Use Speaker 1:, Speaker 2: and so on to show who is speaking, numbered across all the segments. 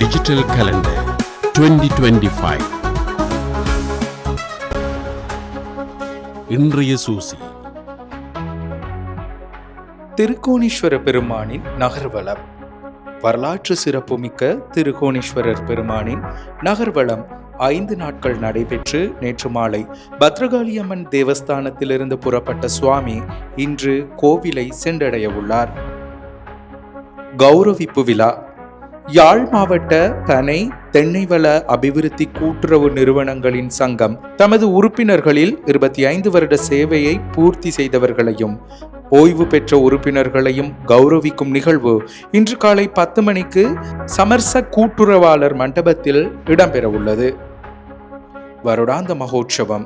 Speaker 1: Digital calendar 2025. இன்றைய சூசி.
Speaker 2: திருக்கோணேஸ்வர பெருமானின் நகர்வலம். வரலாற்று சிறப்புமிக்க திருக்கோணேஸ்வரர் பெருமானின் நகர்வலம் 5 நாட்கள் நடைபெற்று நேற்று மாலை பத்ரகாளியம்மன் தேவஸ்தானத்திலிருந்து புறப்பட்ட சுவாமி இன்று கோவிலை சென்றடைய உள்ளார். கௌரவிப்பு விழா. யாழ் மாவட்ட பனை தென்னைவள அபிவிருத்தி கூட்டுறவு நிறுவனங்களின் சங்கம் தமது உறுப்பினர்களில் 25 வருட சேவையை பூர்த்தி செய்தவர்களையும் ஓய்வு பெற்ற உறுப்பினர்களையும் கௌரவிக்கும் நிகழ்வு இன்று காலை 10 மணிக்கு சமர்ச கூட்டுறவாளர் மண்டபத்தில் இடம்பெற உள்ளது. வருடாந்த மகோற்சவம்.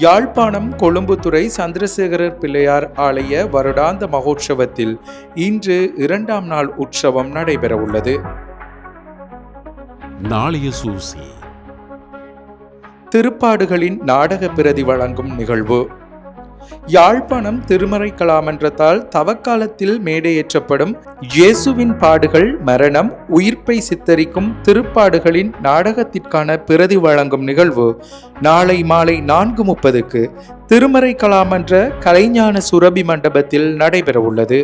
Speaker 2: யாழ்ப்பாணம் கொழும்புத்துறை சந்திரசேகரர் பிள்ளையார் ஆலய வருடாந்த மகோற்சவத்தில் இன்று 2ஆம் நாள் உற்சவம் நடைபெற உள்ளது.
Speaker 1: நாளைய சூசி.
Speaker 2: திருப்பாடுகளின் நாடக பிரதி வழங்கும் நிகழ்வு. யாழ்ப்பாணம் திருமறை கலாமன்றத்தால் தவக்காலத்தில் மேடையேற்றப்படும் இயேசுவின் பாடுகள் மரணம் உயிர்ப்பை சித்தரிக்கும் திருப்பாடுகளின் நாடகத்திற்கான பிரதி வழங்கும் நிகழ்வு நாளை மாலை 4:30க்கு திருமறை கலாமன்ற கலைஞான சுரபி மண்டபத்தில் நடைபெற உள்ளது.